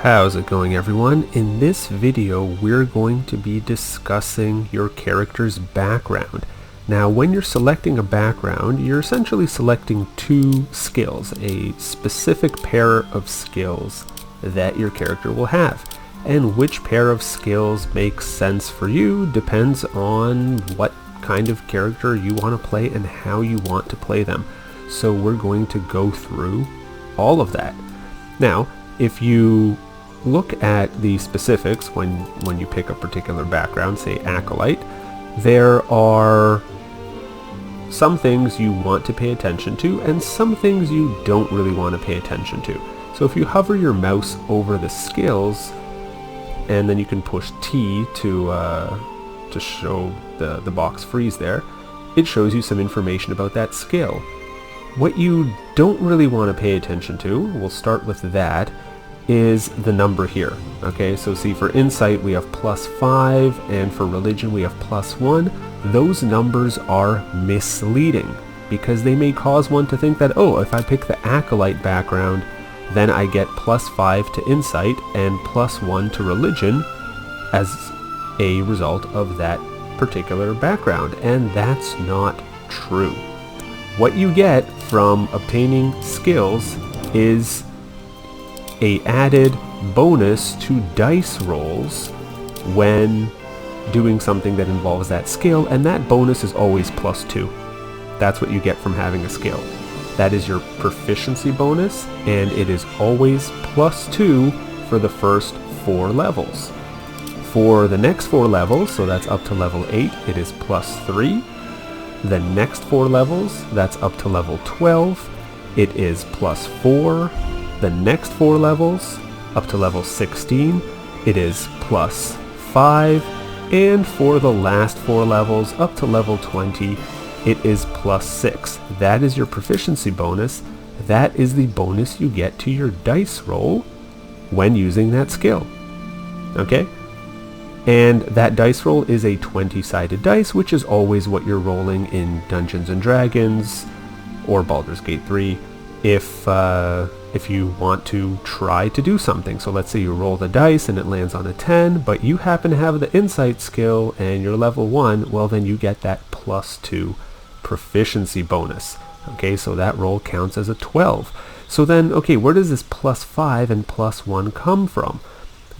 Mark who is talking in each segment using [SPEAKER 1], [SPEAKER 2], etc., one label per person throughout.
[SPEAKER 1] How's it going, everyone? In this video we're going to be discussing your character's background. Now when you're selecting a background, you're essentially selecting two skills, a specific pair of skills that your character will have. And which pair of skills makes sense for you depends on what kind of character you want to play and how you want to play them. So we're going to go through all of that. Now, if you look at the specifics when you pick a particular background, say Acolyte, there are some things you want to pay attention to and some things you don't really want to pay attention to. So if you hover your mouse over the skills and then you can push T to show the box freeze there, it shows you some information about that skill. What you don't really want to pay attention to, we'll start with that, is the number here. Okay, so see, for insight we have +5 and for religion we have +1. Those numbers are misleading because they may cause one to think that, oh, if I pick the Acolyte background, then I get +5 to insight and +1 to religion as a result of that particular background, and that's not true. What you get from obtaining skills is a added bonus to dice rolls when doing something that involves that skill, and that bonus is always +2. That's what you get from having a skill. That is your proficiency bonus, and it is always +2 for the first 4 levels. For the next 4 levels, so that's up to level 8, it is +3. The next 4 levels, that's up to level 12, it is +4. The next 4 levels, up to level 16, it is +5. And for the last 4 levels, up to level 20, it is +6. That is your proficiency bonus. That is the bonus you get to your dice roll when using that skill. Okay? And that dice roll is a 20-sided dice, which is always what you're rolling in Dungeons & Dragons or Baldur's Gate 3 if you want to try to do something. So let's say you roll the dice and it lands on a 10, but you happen to have the insight skill and you're level 1, well then you get that +2 proficiency bonus. Okay, so that roll counts as a 12. So then, okay, where does this +5 and +1 come from?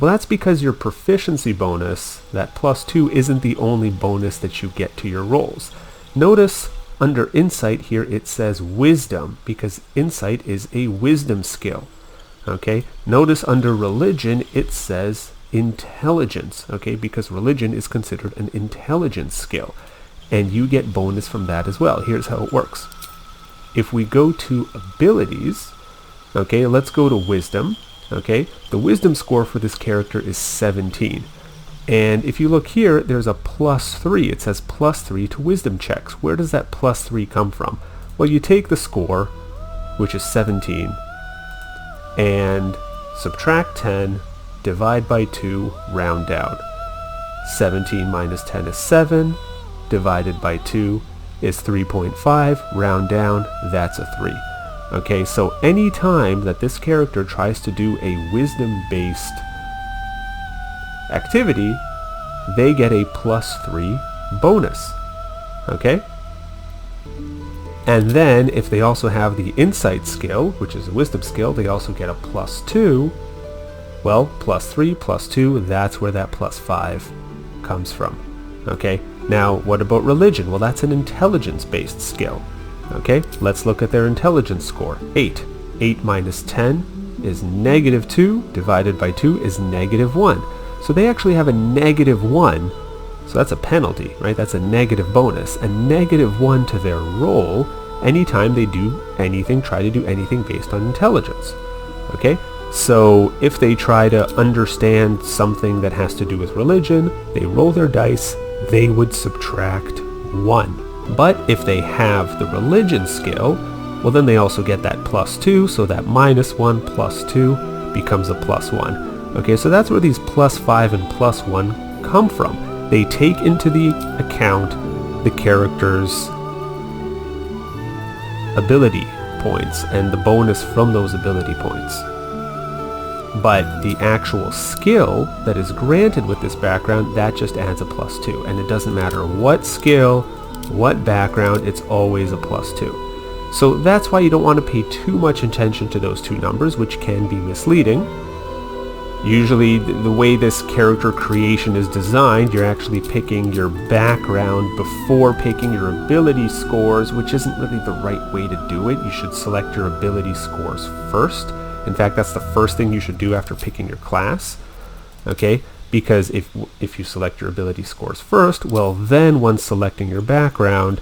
[SPEAKER 1] Well, that's because your proficiency bonus, that +2, isn't the only bonus that you get to your rolls. Notice under insight here it says wisdom, because insight is a wisdom skill. Okay, notice under religion it says intelligence, okay, because religion is considered an intelligence skill, and you get bonus from that as well. Here's how it works. If we go to abilities, okay, let's go to wisdom. Okay, the wisdom score for this character is 17. And if you look here, there's a +3. It says +3 to wisdom checks. Where does that +3 come from? Well, you take the score, which is 17, and subtract 10, divide by 2, round down. 17 minus 10 is 7, divided by 2 is 3.5, round down, that's a 3. Okay, so any time that this character tries to do a wisdom-based activity, they get a +3 bonus. Okay? And then if they also have the insight skill, which is a wisdom skill, they also get a +2. Well, +3 +2, that's where that +5 comes from. Okay? Now, what about religion? Well, that's an intelligence-based skill. Okay, let's look at their intelligence score. 8. 8 minus 10 is -2, divided by 2 is -1. So they actually have a -1, so that's a penalty, right? That's a negative bonus. A -1 to their roll anytime they do anything, try to do anything based on intelligence. Okay, so if they try to understand something that has to do with religion, they roll their dice, they would subtract 1. But if they have the religion skill, well then they also get that +2, so that -1 +2 becomes a +1. Okay, so that's where these +5 and +1 come from. They take into the account the character's ability points and the bonus from those ability points. but the actual skill that is granted with this background, that just adds a +2. And it doesn't matter what skill, what background, it's always a +2. So that's why you don't want to pay too much attention to those two numbers, which can be misleading. Usually the way this character creation is designed, you're actually picking your background before picking your ability scores, which isn't really the right way to do it. You should select your ability scores first. In fact, that's the first thing you should do after picking your class. Okay? Because if you select your ability scores first, well then once selecting your background,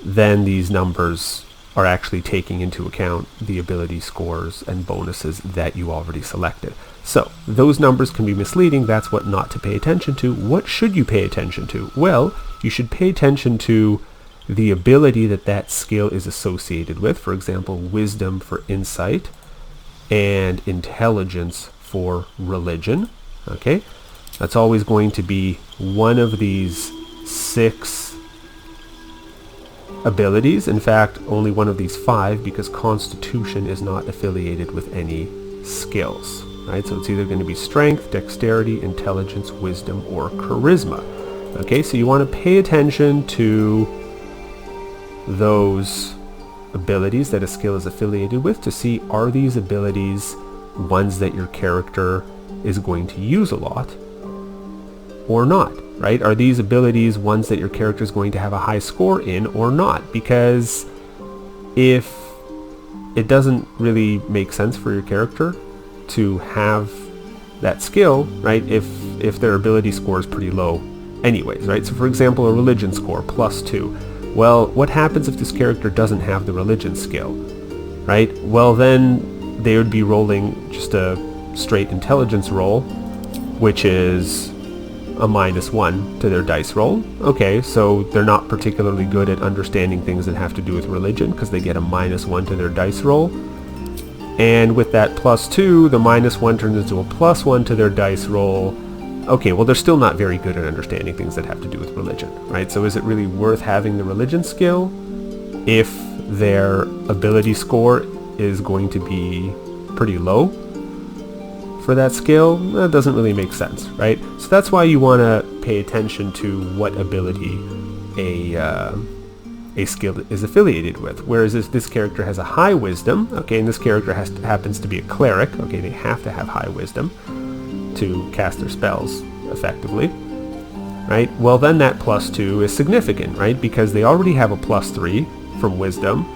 [SPEAKER 1] then these numbers are actually taking into account the ability scores and bonuses that you already selected. So those numbers can be misleading. That's what not to pay attention to. What should you pay attention to? Well, you should pay attention to the ability that that skill is associated with. For example, wisdom for insight and intelligence for religion. Okay, that's always going to be one of these 6 abilities. In fact, only one of these 5, because constitution is not affiliated with any skills, right? So it's either going to be strength, dexterity, intelligence, wisdom, or charisma. Okay, so you want to pay attention to those abilities that a skill is affiliated with to see, are these abilities ones that your character is going to use a lot or not, right? Are these abilities ones that your character is going to have a high score in or not? Because if it doesn't really make sense for your character to have that skill, right, if their ability score is pretty low anyways, right? So for example, a religion score +2. Well, what happens if this character doesn't have the religion skill, right? Well, then they would be rolling just a straight intelligence roll, which is a -1 to their dice roll. Okay, so they're not particularly good at understanding things that have to do with religion because they get a -1 to their dice roll. And with that +2, the -1 turns into a +1 to their dice roll. Okay, well, they're still not very good at understanding things that have to do with religion, right? So is it really worth having the religion skill if their ability score is going to be pretty low for that skill? That doesn't really make sense, right? So that's why you want to pay attention to what ability a skill is affiliated with. Whereas if this character has a high wisdom, okay, and this character happens to be a cleric, okay, they have to have high wisdom to cast their spells effectively, right? Well, then that +2 is significant, right? Because they already have a +3 from wisdom,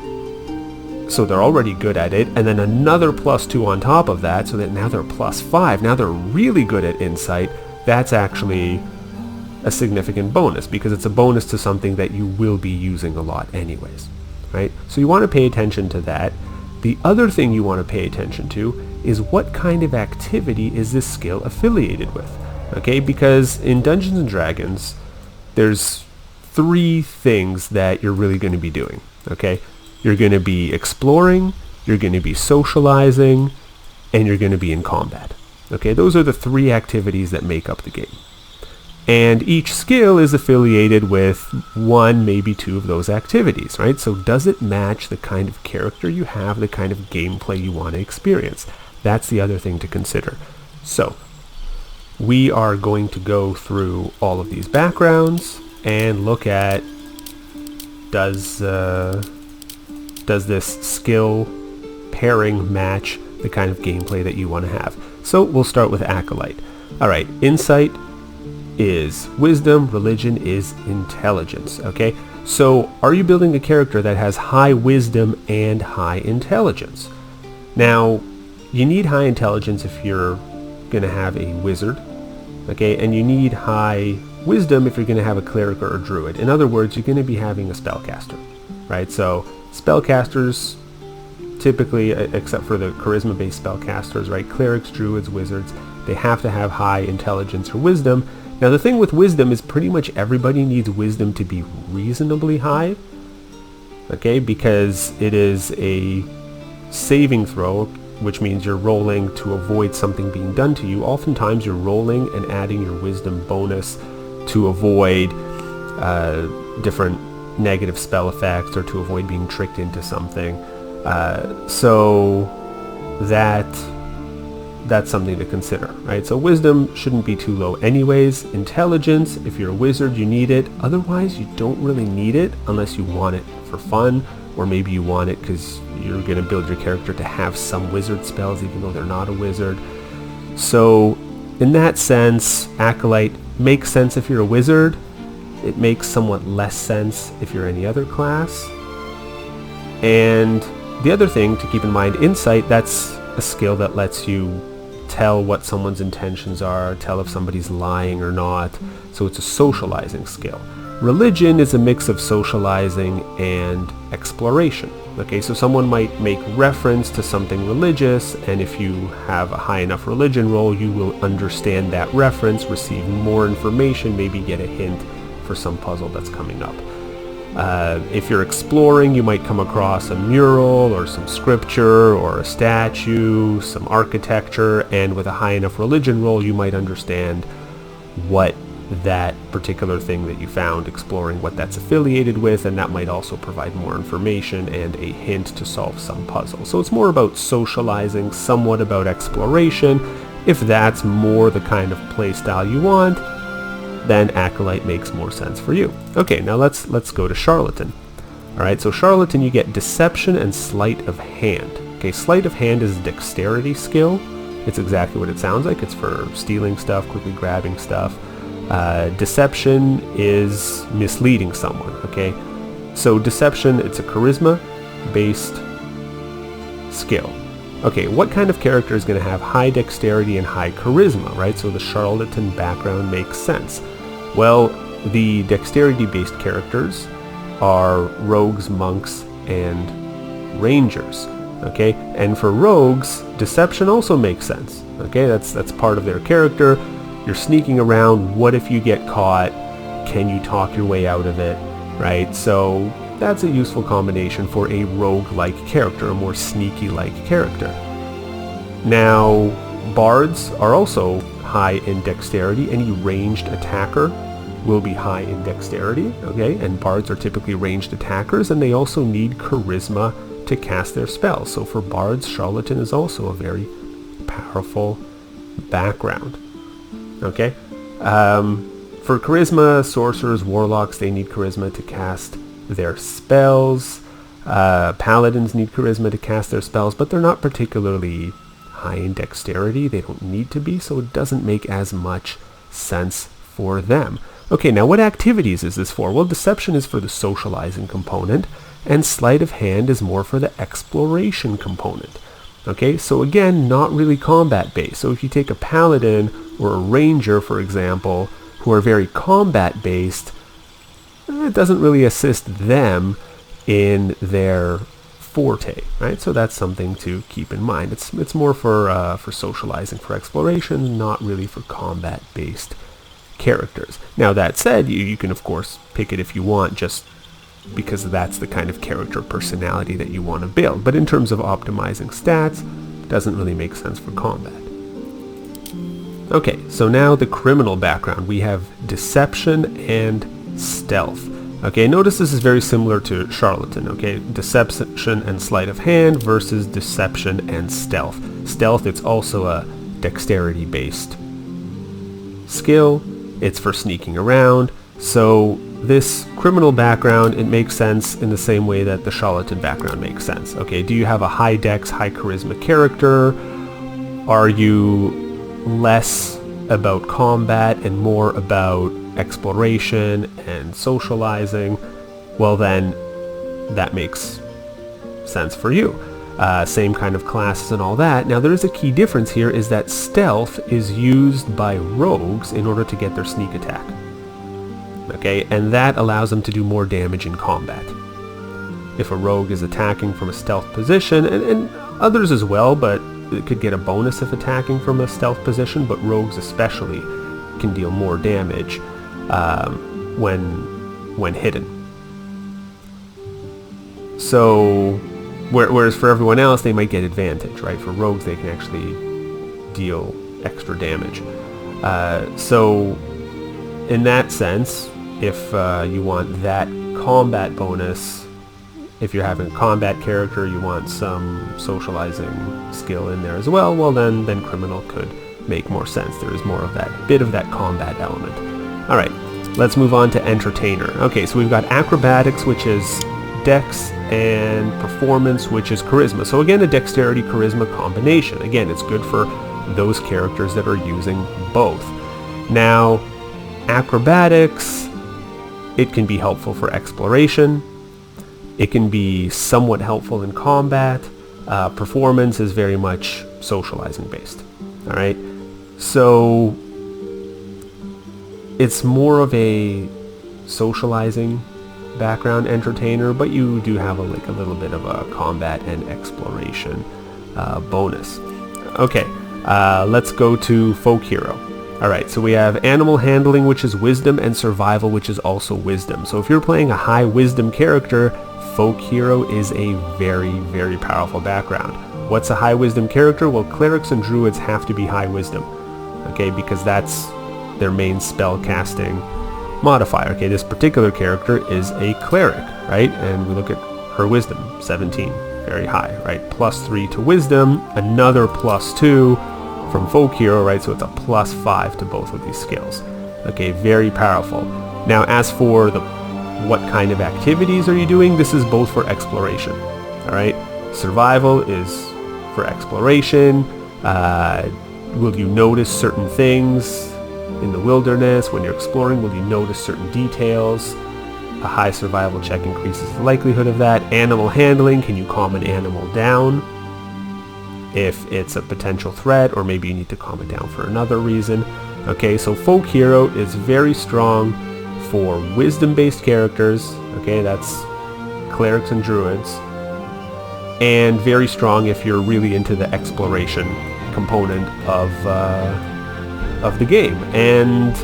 [SPEAKER 1] so they're already good at it, and then another +2 on top of that, so that now they're +5. Now they're really good at insight. That's actually a significant bonus because it's a bonus to something that you will be using a lot anyways, right? So you want to pay attention to that. The other thing you want to pay attention to is what kind of activity is this skill affiliated with, okay? Because in Dungeons and Dragons, there's 3 things that you're really going to be doing, okay? You're going to be exploring, you're going to be socializing, and you're going to be in combat, okay? Those are the 3 activities that make up the game. And each skill is affiliated with 1, maybe 2 of those activities, right? So does it match the kind of character you have, the kind of gameplay you want to experience? That's the other thing to consider. So we are going to go through all of these backgrounds and look at does this skill pairing match the kind of gameplay that you want to have. So we'll start with Acolyte. All right, Insight is wisdom, religion is intelligence, okay? So are you building a character that has high wisdom and high intelligence? Now, you need high intelligence if you're going to have a wizard, okay? And you need high wisdom if you're going to have a cleric or a druid. In other words, you're going to be having a spellcaster, right? So spellcasters, typically, except for the charisma-based spellcasters, right? Clerics, druids, wizards, they have to have high intelligence or wisdom. Now the thing with wisdom is pretty much everybody needs wisdom to be reasonably high, okay? Because it is a saving throw, which means you're rolling to avoid something being done to you. Oftentimes you're rolling and adding your wisdom bonus to avoid different negative spell effects or to avoid being tricked into something. So that that's something to consider, right? So wisdom shouldn't be too low anyways. Intelligence, if you're a wizard, you need it. Otherwise, you don't really need it unless you want it for fun, or maybe you want it because you're going to build your character to have some wizard spells even though they're not a wizard. So in that sense, Acolyte makes sense if you're a wizard. It makes somewhat less sense if you're any other class. And the other thing to keep in mind, Insight, that's a skill that lets you tell what someone's intentions are, tell if somebody's lying or not. So it's a socializing skill. Religion is a mix of socializing and exploration. Okay, so someone might make reference to something religious, and if you have a high enough religion roll, you will understand that reference, receive more information, maybe get a hint for some puzzle that's coming up. If you're exploring, you might come across a mural or some scripture or a statue, some architecture, and with a high enough religion roll, you might understand what that particular thing that you found exploring, what that's affiliated with, and that might also provide more information and a hint to solve some puzzle. So it's more about socializing, somewhat about exploration. If that's more the kind of play style you want, then Acolyte makes more sense for you. Okay, now let's go to Charlatan. Alright, so Charlatan, you get Deception and Sleight of Hand. Okay, Sleight of Hand is a dexterity skill. It's exactly what it sounds like. It's for stealing stuff, quickly grabbing stuff. Deception is misleading someone, okay? So Deception, it's a charisma-based skill. Okay, what kind of character is going to have high dexterity and high charisma, right? So the Charlatan background makes sense. Well, the dexterity-based characters are rogues, monks, and rangers, okay? And for rogues, deception also makes sense, okay? That's part of their character. You're sneaking around. What if you get caught? Can you talk your way out of it, right? So that's a useful combination for a rogue-like character, a more sneaky-like character. Now, bards are also high in dexterity. Any ranged attacker will be high in dexterity, okay? And bards are typically ranged attackers, and they also need charisma to cast their spells. So for bards, Charlatan is also a very powerful background, okay? For charisma, sorcerers, warlocks, they need charisma to cast their spells. Paladins need charisma to cast their spells, but they're not particularly high in dexterity. They don't need to be, so it doesn't make as much sense for them. Okay, now what activities is this for? Well, deception is for the socializing component, and sleight of hand is more for the exploration component. Okay, so again, not really combat based. So if you take a paladin or a ranger, for example, who are very combat based, it doesn't really assist them in their forte, right? So that's something to keep in mind. It's more for socializing, for exploration, not really for combat-based characters. Now that said, you can of course pick it if you want, just because that's the kind of character personality that you want to build. But in terms of optimizing stats, it doesn't really make sense for combat. Okay, so now the criminal background. We have deception and stealth. Okay, notice this is very similar to Charlatan, okay? Deception and sleight of hand versus deception and stealth. Stealth, it's also a dexterity-based skill. It's for sneaking around. So this criminal background, it makes sense in the same way that the Charlatan background makes sense. Okay, do you have a high dex, high charisma character? Are you less about combat and more about exploration and socializing? Well, then that makes sense for you. Same kind of classes and all that. Now there is a key difference here, is that stealth is used by rogues in order to get their sneak attack. Okay, and that allows them to do more damage in combat. If a rogue is attacking from a stealth position, and others as well, but it could get a bonus if attacking from a stealth position, but rogues especially can deal more damage when hidden. So whereas for everyone else they might get advantage, right? For rogues they can actually deal extra damage. So in that sense, if you want that combat bonus, If you're having a combat character, you want some socializing skill in there as well, well then criminal could make more sense. There is more of that, bit of that combat element. Alright, let's move on to entertainer. Okay, so we've got acrobatics, which is dex, and performance, which is charisma. So again, a dexterity charisma combination. Again, it's good for those characters that are using both. Now, acrobatics, it can be helpful for exploration. It can be somewhat helpful in combat. Performance is very much socializing based. All right, so it's more of a socializing background entertainer, but you do have a little bit of a combat and exploration bonus. Okay, let's go to folk hero. Alright, so we have animal handling, which is wisdom, and survival, which is also wisdom. So if you're playing a high wisdom character, folk hero is a very, very powerful background. What's a high wisdom character? Well, clerics and druids have to be high wisdom, okay, because that's their main spell casting modifier. Okay, this particular character is a cleric, right? And we look at her wisdom, 17, very high, right? +3 to wisdom, another +2 from folk hero, right? So it's a +5 to both of these skills. Okay, very powerful. Now, as for what kind of activities are you doing? This is both for exploration. All right, survival is for exploration. Will you notice certain things in the wilderness when you're exploring? Will you notice certain details? A high survival check increases the likelihood of that. Animal handling, can you calm an animal down if it's a potential threat, or maybe you need to calm it down for another reason? Okay, so folk hero is very strong for wisdom-based characters. Okay, that's clerics and druids, and very strong if you're really into the exploration component of the game. And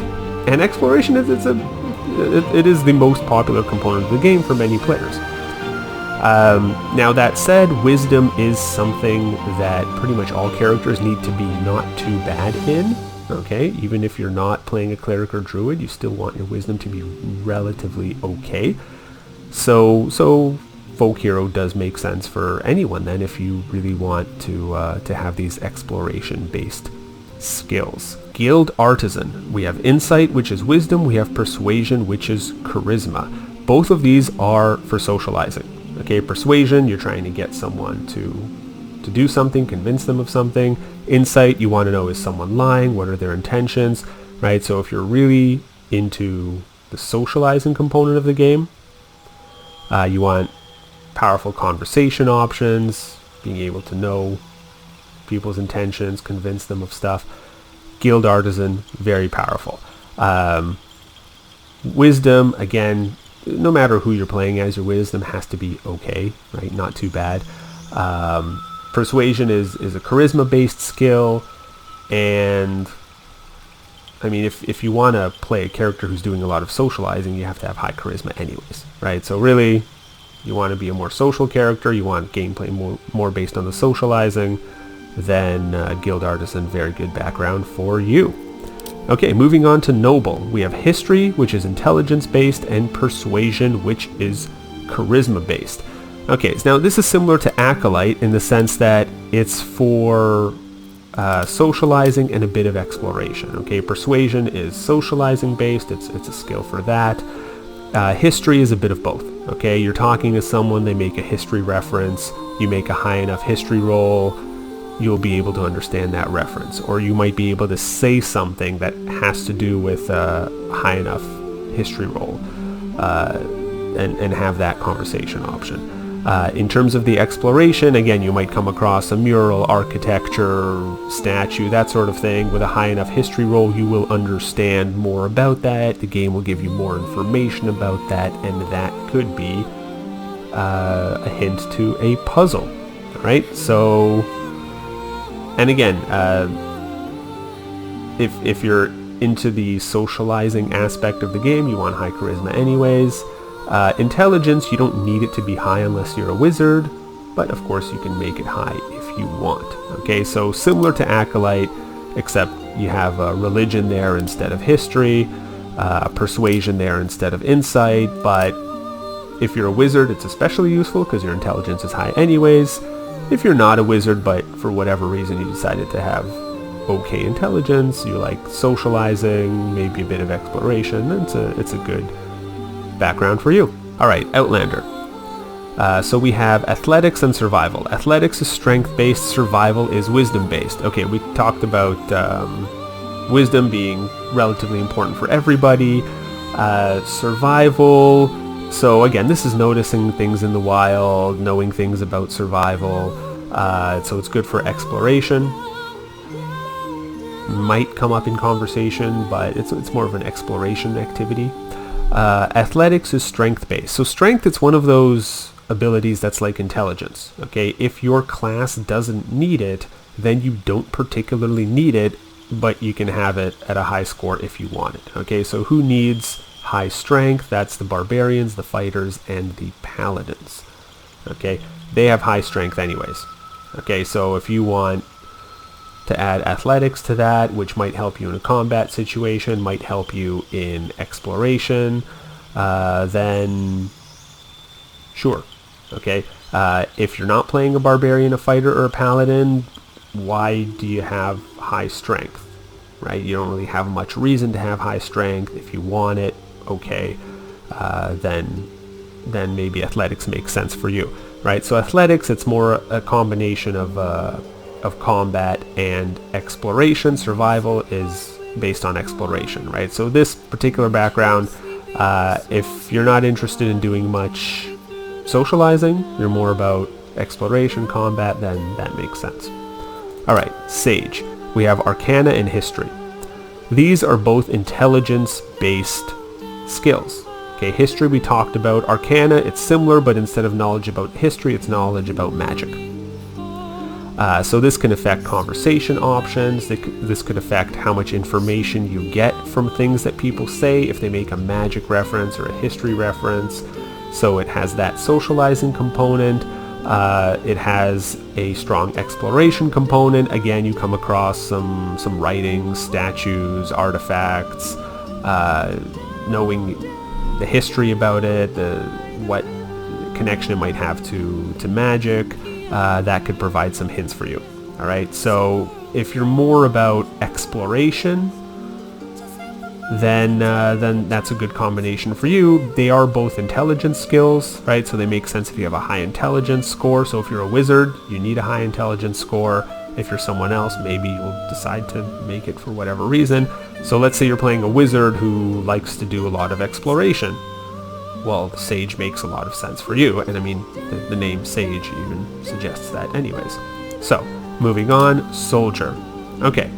[SPEAKER 1] exploration is it is the most popular component of the game for many players. Now that said, wisdom is something that pretty much all characters need to be not too bad in. Okay, even if you're not playing a cleric or druid, you still want your wisdom to be relatively okay. So folk hero does make sense for anyone then, if you really want to have these exploration based skills. Guild artisan, we have insight, which is wisdom. We have persuasion, which is charisma. Both of these are for socializing. Okay, persuasion, you're trying to get someone to do something, convince them of something. Insight, you want to know, is someone lying? What are their intentions? Right? So if you're really into the socializing component of the game, you want powerful conversation options, being able to know people's intentions, convince them of stuff. Guild artisan, very powerful. Wisdom, again, no matter who you're playing as, your wisdom has to be okay, right? Not too bad. Persuasion is a charisma-based skill, and I mean, if you want to play a character who's doing a lot of socializing, you have to have high charisma anyways, right? So really, you want to be a more social character, you want gameplay more based on the socializing, then Guild Artisan, very good background for you. Okay, moving on to Noble. We have History, which is intelligence-based, and Persuasion, which is charisma-based. Okay, so now this is similar to Acolyte in the sense that it's for socializing and a bit of exploration. Okay, Persuasion is socializing-based, it's a skill for that. History is a bit of both. Okay, you're talking to someone, they make a history reference, you make a high enough history roll, you'll be able to understand that reference. Or you might be able to say something that has to do with a high enough history roll and have that conversation option. In terms of the exploration, again, you might come across a mural, architecture, statue, that sort of thing. With a high enough history roll, you will understand more about that. The game will give you more information about that, and that could be a hint to a puzzle. All right, so, and again, if you're into the socializing aspect of the game, you want high charisma anyways. Intelligence, you don't need it to be high unless you're a wizard, but of course you can make it high if you want. Okay, so similar to Acolyte, except you have religion there instead of history, persuasion there instead of insight, but If you're a wizard, it's especially useful because your intelligence is high anyways. If you're not a wizard, but for whatever reason you decided to have okay intelligence, you like socializing, maybe a bit of exploration, it's a good background for you. Alright, Outlander. So we have athletics and survival. Athletics is strength-based, survival is wisdom-based. Okay, we talked about wisdom being relatively important for everybody. Survival, so again, this is noticing things in the wild, knowing things about survival, so it's good for exploration. Might come up in conversation, but it's more of an exploration activity. Athletics is strength-based. So strength, it's one of those abilities that's like intelligence. Okay, if your class doesn't need it, then you don't particularly need it, but you can have it at a high score if you want it. Okay, so who needs high strength? That's the barbarians, the fighters, and the paladins. Okay, they have high strength anyways. Okay, so if you want to add athletics to that, which might help you in a combat situation, might help you in exploration, then sure. Okay, if you're not playing a barbarian, a fighter, or a paladin, why do you have high strength? Right? You don't really have much reason to have high strength. If you want it, okay, then maybe athletics makes sense for you. Right? So athletics, it's more a combination of combat and exploration. Survival is based on exploration, right? So this particular background, if you're not interested in doing much socializing, you're more about exploration, combat, then that makes sense. Alright, Sage. We have Arcana and History. These are both intelligence-based skills. Okay, History we talked about. Arcana, it's similar, but instead of knowledge about history, it's knowledge about magic. So this can affect conversation options. This could affect how much information you get from things that people say if they make a magic reference or a history reference. So it has that socializing component. It has a strong exploration component. Again, you come across some writings, statues, artifacts, knowing the history about it, what connection it might have to magic. That could provide some hints for you. All right, so if you're more about exploration, then that's a good combination for you. They are both intelligence skills, right? So they make sense if you have a high intelligence score. So if you're a wizard, you need a high intelligence score. If you're someone else, maybe you'll decide to make it for whatever reason. So let's say you're playing a wizard who likes to do a lot of exploration. Well, Sage makes a lot of sense for you, and I mean, the name Sage even suggests that anyways. So, moving on, Soldier. Okay,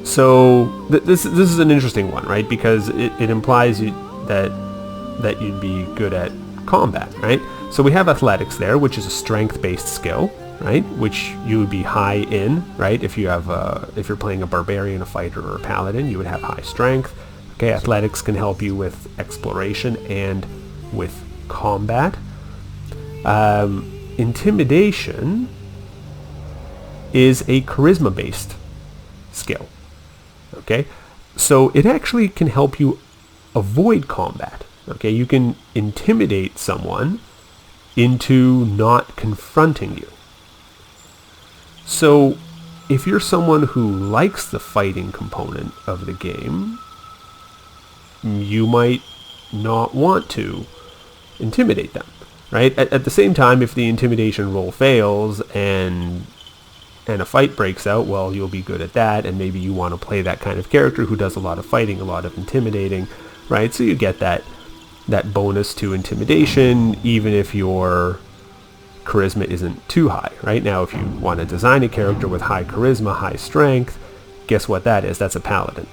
[SPEAKER 1] so this is an interesting one, right? Because it implies that you'd be good at combat, right? So we have athletics there, which is a strength-based skill, right? Which you would be high in, right? If you're playing a barbarian, a fighter, or a paladin, you would have high strength. Okay, athletics can help you with exploration and with combat. Intimidation is a charisma-based skill. Okay, so it actually can help you avoid combat. Okay, you can intimidate someone into not confronting you. So if you're someone who likes the fighting component of the game, you might not want to intimidate them, right? At the same time, if the intimidation roll fails and a fight breaks out, well, you'll be good at that, and maybe you want to play that kind of character who does a lot of fighting, a lot of intimidating, right? So you get that bonus to intimidation, even if your charisma isn't too high, right? Now, if you want to design a character with high charisma, high strength, guess what that is? That's a paladin.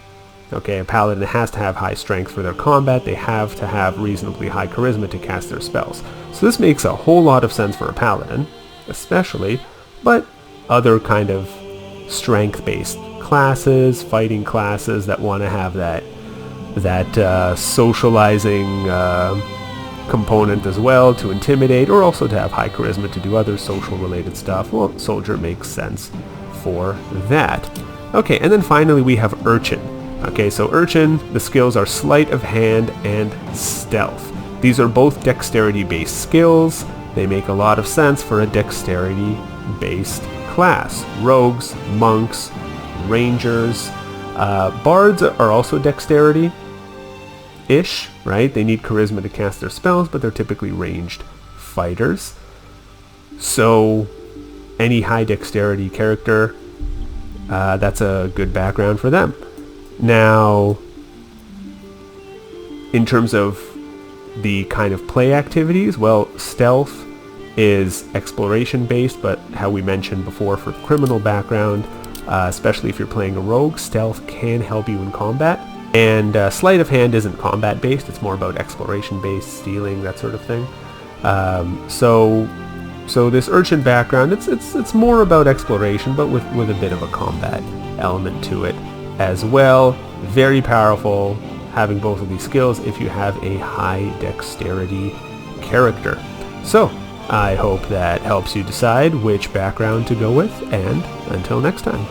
[SPEAKER 1] Okay, a paladin has to have high strength for their combat. They have to have reasonably high charisma to cast their spells. So this makes a whole lot of sense for a paladin, especially, but other kind of strength-based classes, fighting classes that want to have that socializing component as well to intimidate, or also to have high charisma to do other social-related stuff. Well, Soldier makes sense for that. Okay, and then finally we have Urchin. Okay, so Urchin, the skills are Sleight of Hand and Stealth. These are both dexterity-based skills. They make a lot of sense for a dexterity-based class. Rogues, monks, rangers, bards are also dexterity-ish, right? They need charisma to cast their spells, but they're typically ranged fighters. So any high dexterity character, that's a good background for them. Now, in terms of the kind of play activities, well, stealth is exploration based, but how we mentioned before for criminal background, especially if you're playing a rogue, stealth can help you in combat. And sleight of hand isn't combat based, it's more about exploration based, stealing, that sort of thing. So this urchin background, it's more about exploration, but with a bit of a combat element to it as well. Very powerful having both of these skills if you have a high dexterity character. So I hope that helps you decide which background to go with, and until next time.